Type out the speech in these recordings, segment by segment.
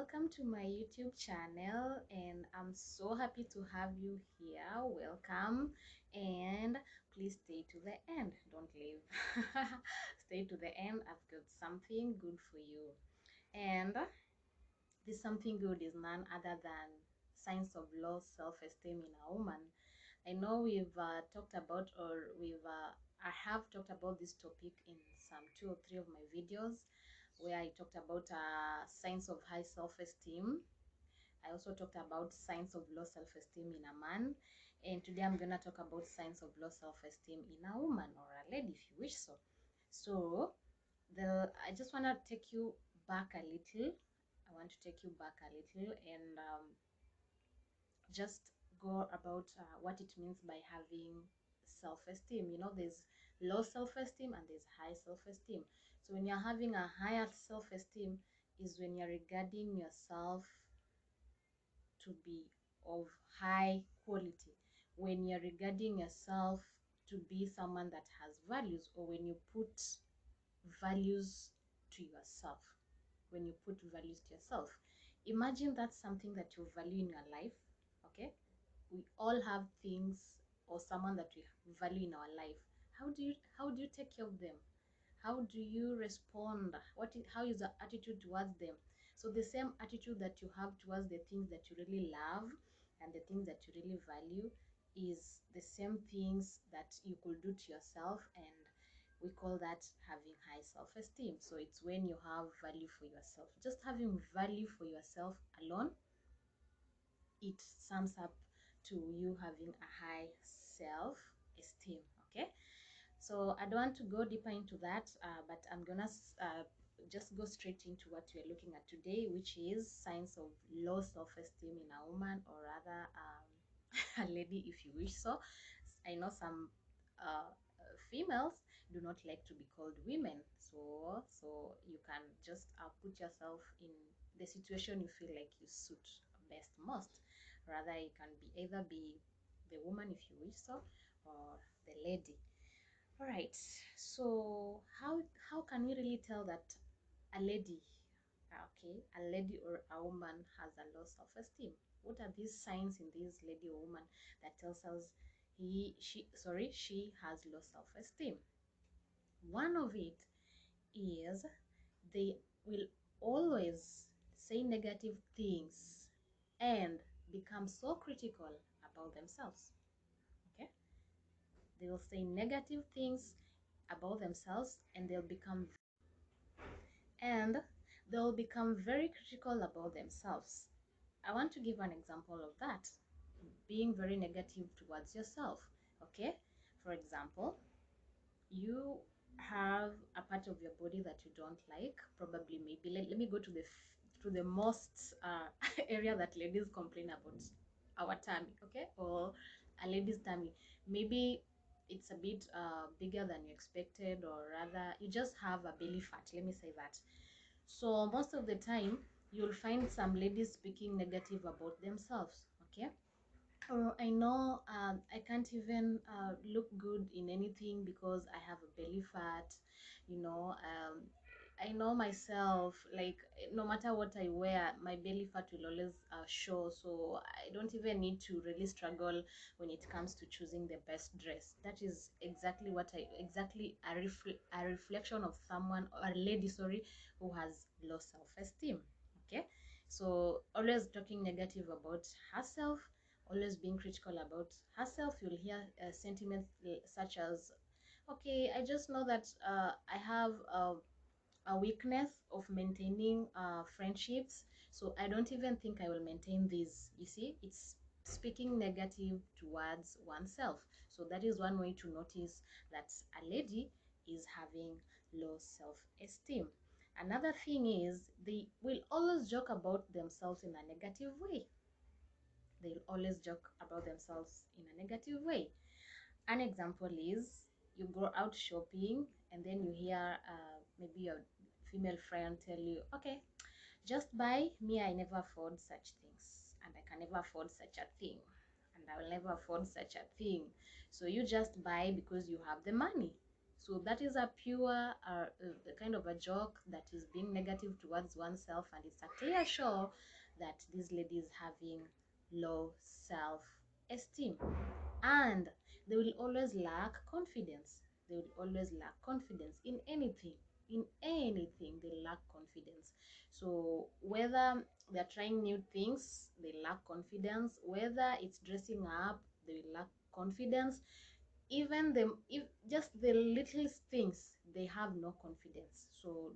welcome to my YouTube channel, and I'm so happy to have you here. Welcome, and please stay to the end. Don't leave. Stay to the end. I've got something good for you. And this something good is none other than signs of low self-esteem in a woman. I know we've talked about, or I have talked about this topic in some 2 or 3 of my videos, where I talked about signs of high self-esteem. I also talked about signs of low self-esteem in a man, and today I'm gonna talk about signs of low self-esteem in a woman or a lady, if you wish so. I just wanna take you back a little. I want to take you back a little and just go about what it means by having self-esteem. You know, there's low self-esteem and there's high self-esteem. So when you're having a higher self-esteem is when you're regarding yourself to be of high quality, when you're regarding yourself to be someone that has values, or when you put values to yourself. When you put values to yourself, imagine that's something that you value in your life. Okay, we all have things or someone that we value in our life. How do you take care of them? How do you respond? How is the attitude towards them? So the same attitude that you have towards the things that you really love and the things that you really value is the same things that you could do to yourself, and we call that having high self-esteem. So it's when you have value for yourself. Just having value for yourself alone, it sums up to you having a high self-esteem. Okay, so I don't want to go deeper into that, but I'm gonna just go straight into what we're looking at today, which is signs of low self-esteem in a woman, or rather a lady, if you wish so. I know some females do not like to be called women, so you can just put yourself in the situation you feel like you suit best most. Rather, you can be either be the woman, if you wish so, or the lady. All right, so how can we really tell that a lady, a lady or a woman has a low self-esteem? What are these signs in this lady or woman that tells us she has low self-esteem? One of it is they will always say negative things and become so critical about themselves. Okay, they will say negative things about themselves, and they'll become very critical about themselves. I want to give an example of that. Being very negative towards yourself. Okay, for example, you have a part of your body that you don't like. Probably, maybe let me go to the most area that ladies complain about, our tummy. Okay, or a lady's tummy. Maybe it's a bit bigger than you expected, or rather you just have a belly fat, let me say that. So most of the time you'll find some ladies speaking negative about themselves. Okay, or I know I can't even look good in anything because I have a belly fat. You know, I know myself, like no matter what I wear, my belly fat will always show. So I don't even need to really struggle when it comes to choosing the best dress. That is exactly a reflection of someone, or a lady, sorry, who has low self-esteem. Okay, so always talking negative about herself, always being critical about herself. You'll hear sentiments such as, okay, I just know that I have a weakness of maintaining friendships, so I don't even think I will maintain these. You see, it's speaking negative towards oneself. So that is one way to notice that a lady is having low self-esteem. Another thing is they will always joke about themselves in a negative way. They'll always joke about themselves in a negative way. An example is, you go out shopping and then you hear maybe your female friend tell you, okay, just buy me, I never afford such things, and I can never afford such a thing, and I will never afford such a thing. So you just buy because you have the money. So that is a pure kind of a joke that is being negative towards oneself, and it's a clear show that this lady is having low self-esteem, and they will always lack confidence. They will always lack confidence in anything. In anything they lack confidence. So whether they're trying new things, they lack confidence. Whether it's dressing up, they lack confidence. Even them, if just the little things, they have no confidence. So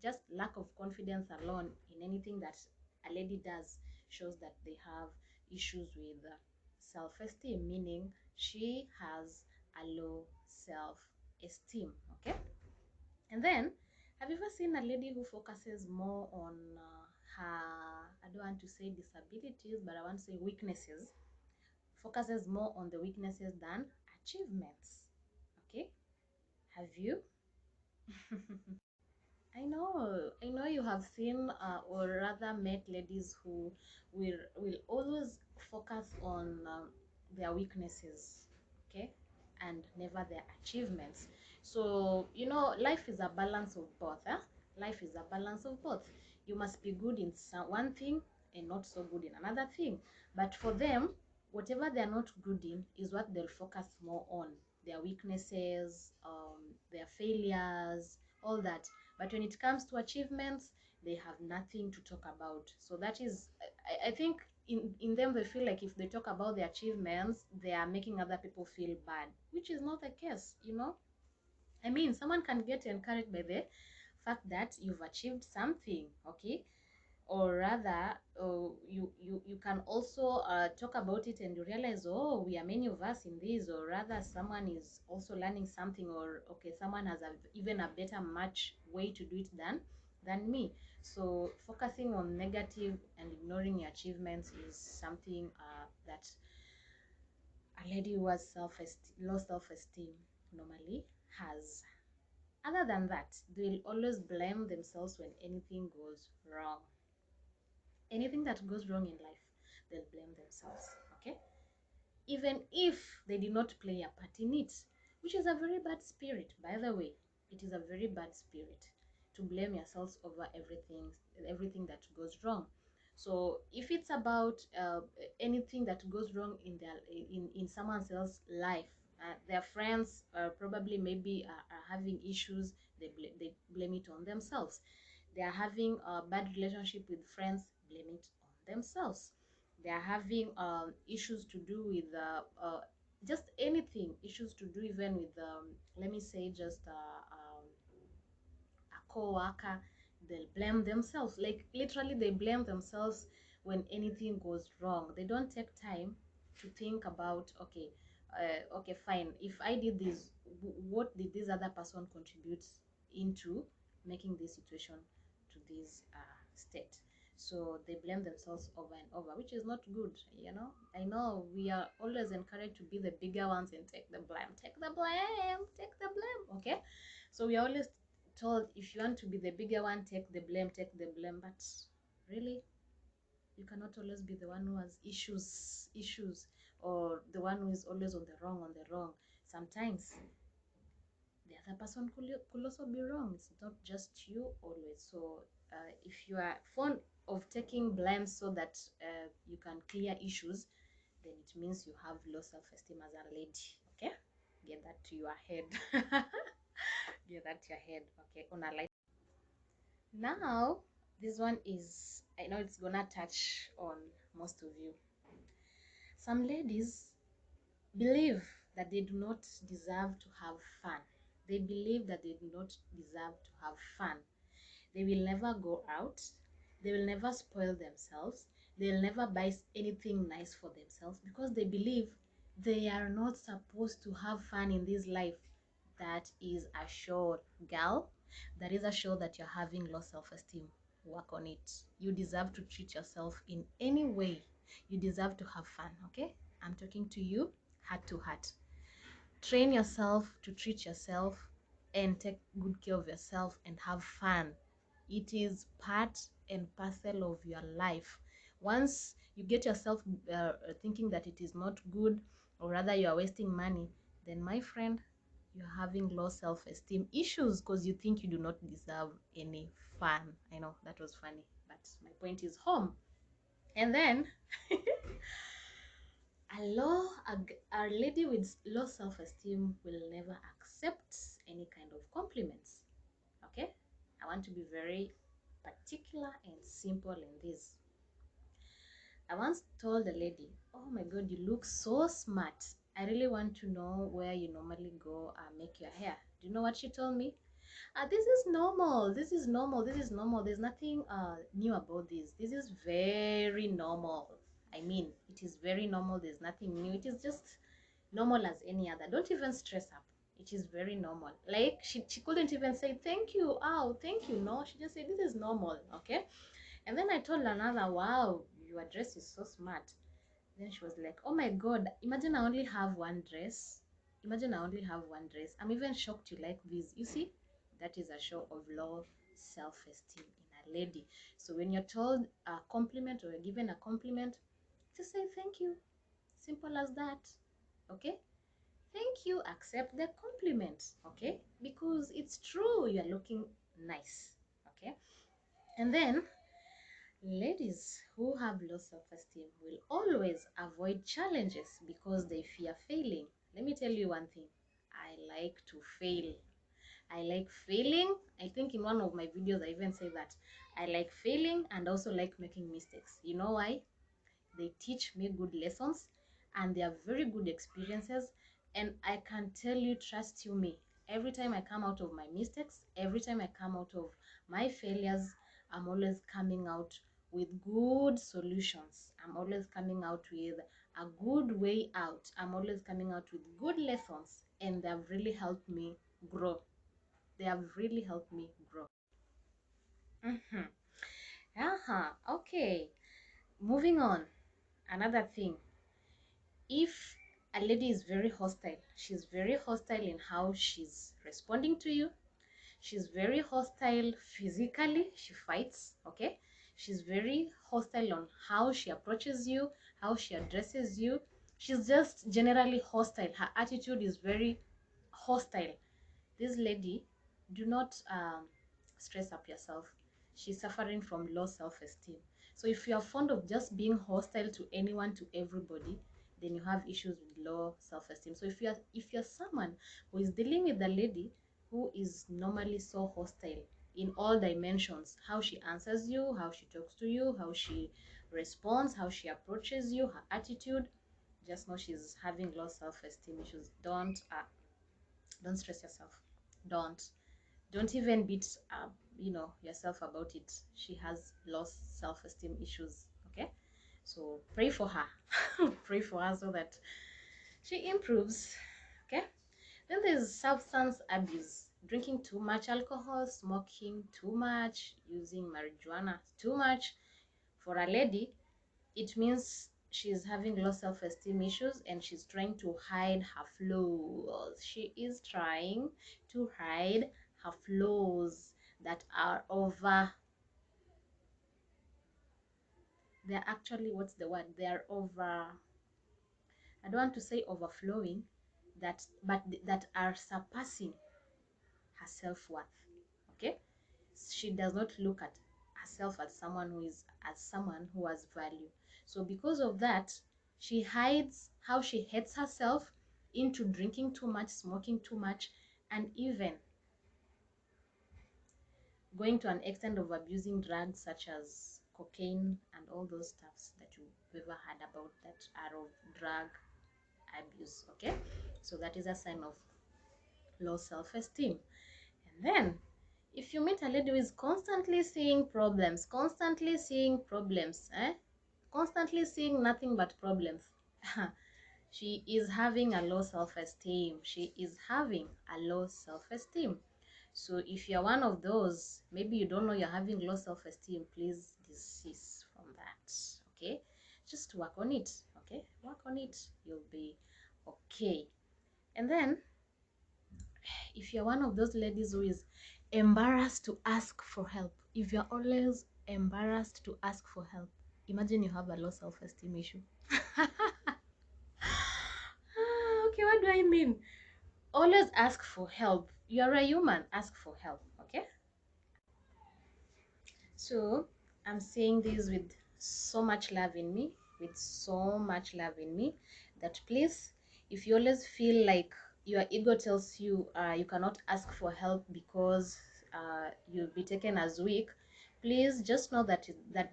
just lack of confidence alone in anything that a lady does shows that they have issues with self-esteem, meaning she has a low self-esteem. Okay. And then, have you ever seen a lady who focuses more on her, I don't want to say disabilities, but I want to say weaknesses, focuses more on the weaknesses than achievements? Okay. Have you? I know you have seen or rather met ladies who will always focus on their weaknesses, okay, and never their achievements. So you know, life is a balance of both. Life is a balance of both. You must be good in one thing and not so good in another thing. But for them, whatever they are not good in is what they'll focus more on. Their weaknesses, their failures, all that. But when it comes to achievements, they have nothing to talk about. So that is, I think in them, they feel like if they talk about the achievements, they are making other people feel bad, which is not the case, you know. I mean, someone can get encouraged by the fact that you've achieved something, okay? Or rather, you can also talk about it and you realize, oh, we are many of us in this, or rather someone is also learning something, or okay, someone has even a better much way to do it than me. So focusing on negative and ignoring your achievements is something that a lady who has low self-esteem normally has. Other than that, they'll always blame themselves when anything goes wrong. Anything that goes wrong in life, they'll blame themselves. Okay, even if they did not play a part in it, which is a very bad spirit, by the way. It is a very bad spirit to blame yourselves over everything that goes wrong. So if it's about anything that goes wrong in in someone else's life, their friends probably maybe are having issues, they blame it on themselves. They are having a bad relationship with friends, blame it on themselves. They are having issues to do with just anything, issues to do even with let me say just a co-worker. They'll blame themselves, like literally they blame themselves when anything goes wrong. They don't take time to think about, okay, okay, fine, if I did this, what did this other person contribute into making this situation to this state? So they blame themselves over and over, which is not good, you know. I know we are always encouraged to be the bigger ones and take the blame, take the blame, take the blame, okay. So we are always told, if you want to be the bigger one, take the blame, take the blame. But really, you cannot always be the one who has issues, or the one who is always on the wrong. Sometimes the other person could also be wrong. It's not just you always. So if you are fond of taking blame so that you can clear issues, then it means you have low self-esteem as a lady. Okay, get that to your head. Get that to your head. Okay, on a light. Now, this one is, I know it's gonna touch on most of you. Some ladies believe that they do not deserve to have fun. They believe that they do not deserve to have fun. They will never go out. They will never spoil themselves. They'll never buy anything nice for themselves because they believe they are not supposed to have fun in this life. That is a show, girl. That is a show that you're having low self-esteem. Work on it. You deserve to treat yourself in any way. You deserve to have fun, okay? I'm talking to you heart to heart. Train yourself to treat yourself and take good care of yourself and have fun. It is part and parcel of your life. Once you get yourself thinking that it is not good, or rather you are wasting money, then my friend, you're having low self-esteem issues because you think you do not deserve any fun. I know that was funny, but my point is home. And then a lady with low self-esteem will never accept any kind of compliments. Okay, I want to be very particular and simple in this. I once told a lady, "Oh my God, you look so smart. I really want to know where you normally go make your hair." Do you know what she told me? This is normal. This is normal. This is normal. There's nothing new about this. This is very normal. I mean, it is very normal. There's nothing new. It is just normal as any other. Don't even stress up. It is very normal. Like she couldn't even say thank you. Oh, thank you. No, she just said this is normal. Okay. And then I told another, wow, your dress is so smart. Then she was like, oh my God, imagine I only have one dress. Imagine I only have one dress. I'm even shocked you like this. You see, that is a show of low self-esteem in a lady. So when you're told a compliment or you're given a compliment, just say thank you. Simple as that. Okay? Thank you. Accept the compliment. Okay? Because it's true. You're looking nice. Okay? And then ladies who have low self-esteem will always avoid challenges because they fear failing. Let me tell you one thing. I like to fail. I like failing. I think in one of my videos I even say that. I like failing and also like making mistakes. You know why? They teach me good lessons and they are very good experiences. And I can tell you, trust you me, every time I come out of my mistakes, every time I come out of my failures, I'm always coming out with good solutions. I'm always coming out with a good way out. I'm always coming out with good lessons, and they have really helped me grow. They have really helped me grow. Mm-hmm. Okay. Moving on. Another thing, if a lady is very hostile, she's very hostile in how she's responding to you. She's very hostile physically, she fights. Okay, she's very hostile on how she approaches you, how she addresses you. She's just generally hostile. Her attitude is very hostile. This lady, do not stress up yourself. She's suffering from low self-esteem. So if you are fond of just being hostile to anyone, to everybody, then you have issues with low self-esteem. So if you're someone who is dealing with a lady who is normally so hostile in all dimensions, how she answers you, how she talks to you, how she responds, how she approaches you, her attitude, just know she's having low self-esteem issues. Don't stress yourself. Don't even beat yourself about it. She has lost self-esteem issues. Okay, so pray for her. Pray for her so that she improves. Okay, then there's substance abuse, drinking too much alcohol, smoking too much, using marijuana too much. For a lady, it means she's having low self-esteem issues and she's trying to hide her flaws. She is trying to hide her flaws that are over. They're actually, what's the word? They're over. I don't want to say overflowing, but that are surpassing her self-worth. Okay, she does not look at herself as someone who has value. So because of that, she hides how she hates herself into drinking too much, smoking too much, and even going to an extent of abusing drugs such as cocaine and all those stuffs that you've ever heard about that are of drug abuse. Okay, so that is a sign of low self-esteem. And then if you meet a lady who is constantly seeing problems, constantly seeing nothing but problems, she is having a low self-esteem. She is having a low self-esteem. So if you're one of those, maybe you don't know you're having low self-esteem, please desist from that. Okay, just work on it. Okay, work on it, you'll be okay. And then if you're one of those ladies who is embarrassed to ask for help, if you're always embarrassed to ask for help, imagine you have a low self-esteem issue. Okay, what do I mean? always ask for help. You're a human, ask for help, okay? So I'm saying this with so much love in me, with so much love in me, that please, if you always feel like your ego tells you you cannot ask for help because you'll be taken as weak, please just know that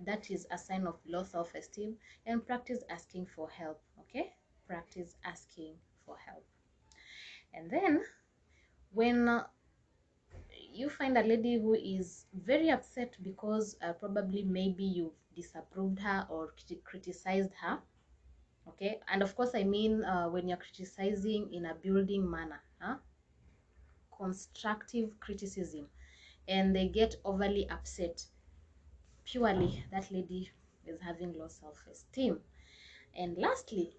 that is a sign of low self-esteem, and practice asking for help, okay? Practice asking for help. And then when you find a lady who is very upset because probably maybe you've disapproved her or criticized her, okay? And of course I mean when you're criticizing in a building manner, huh? Constructive criticism, and they get overly upset, purely that lady is having low self-esteem. And lastly,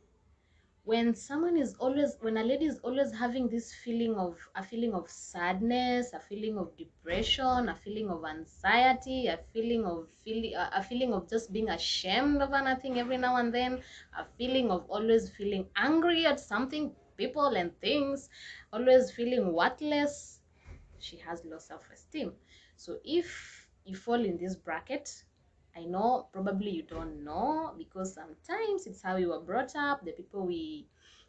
when a lady is always having this feeling of sadness, a feeling of depression, a feeling of anxiety, a feeling of just being ashamed of anything every now and then, a feeling of always feeling angry at something, people and things, always feeling worthless, she has low self-esteem. So if you fall in this bracket, I know probably you don't know, because sometimes it's how you were brought up, the people we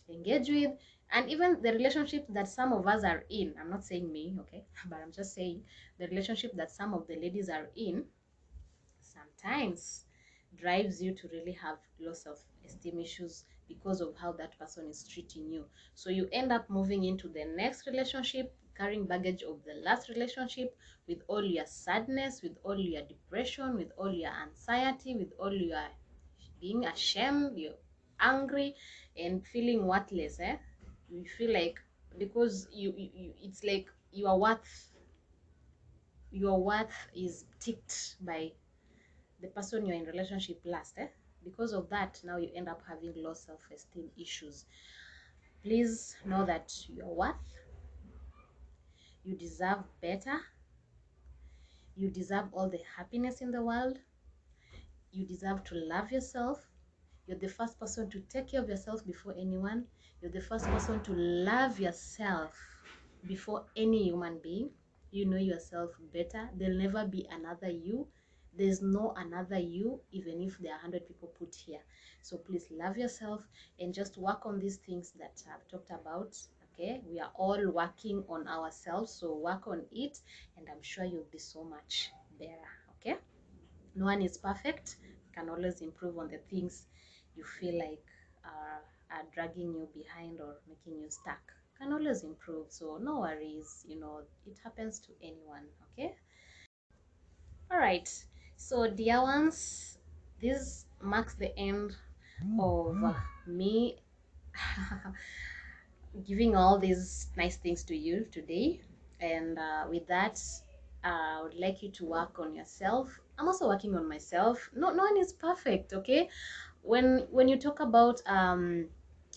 engage with, and even the relationship that some of us are in. I'm not saying me, okay? But I'm just saying the relationship that some of the ladies are in sometimes drives you to really have low self-esteem issues because of how that person is treating you. So you end up moving into the next relationship, carrying baggage of the last relationship, with all your sadness, with all your depression, with all your anxiety, with all your being ashamed, you're angry and feeling worthless, eh? You feel like, because you it's like your worth is ticked by the person you're in relationship last, eh? Because of that, now you end up having low self-esteem issues. Please know that you're worth, you deserve better, you deserve all the happiness in the world, you deserve to love yourself. You're the first person to take care of yourself before anyone. You're the first person to love yourself before any human being. You know yourself better. There'll never be another you. There's no another you, even if there are 100 people put here. So please love yourself and just work on these things that I've talked about. Okay, we are all working on ourselves, so work on it, and I'm sure you'll be so much better. Okay, no one is perfect. You can always improve on the things you feel like are dragging you behind or making you stuck. You can always improve, so no worries, it happens to anyone. Okay, all right, so dear ones, this marks the end of me giving all these nice things to you today. And with that, I would like you to work on yourself. I'm also working on myself. No one is perfect, okay? When you talk about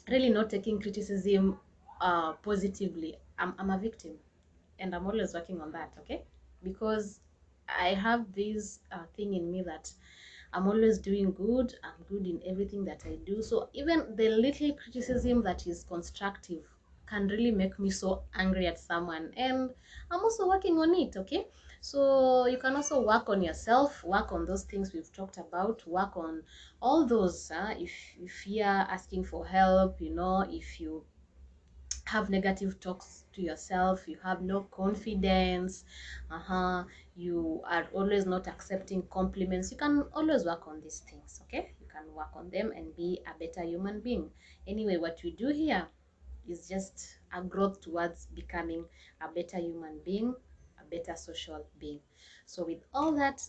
really not taking criticism positively, I'm a victim, and I'm always working on that, okay? Because I have this thing in me that I'm always doing good. I'm good in everything that I do. So even the little criticism that is constructive can really make me so angry at someone. And I'm also working on it, okay? So you can also work on yourself, work on those things we've talked about, work on all those. If you fear asking for help, if you have negative talks to yourself, you have no confidence, you are always not accepting compliments, you can always work on these things, okay? You can work on them and be a better human being. Anyway, what we do here is just a growth towards becoming a better human being, a better social being. So with all that,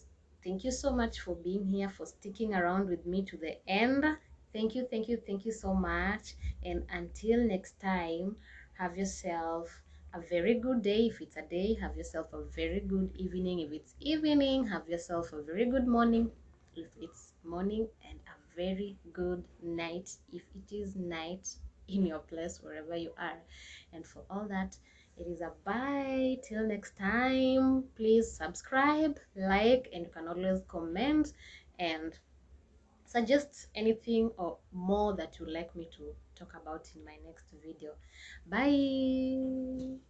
thank you so much for being here, for sticking around with me to the end. Thank you, thank you, thank you so much. And until next time, have yourself a very good day. If it's a day, have yourself a very good evening. If it's evening, have yourself a very good morning. If it's morning, and a very good night if it is night in your place, wherever you are. And for all that, it is a bye till next time. Please subscribe, like, and you can always comment and suggest anything or more that you'd like me to talk about in my next video. Bye.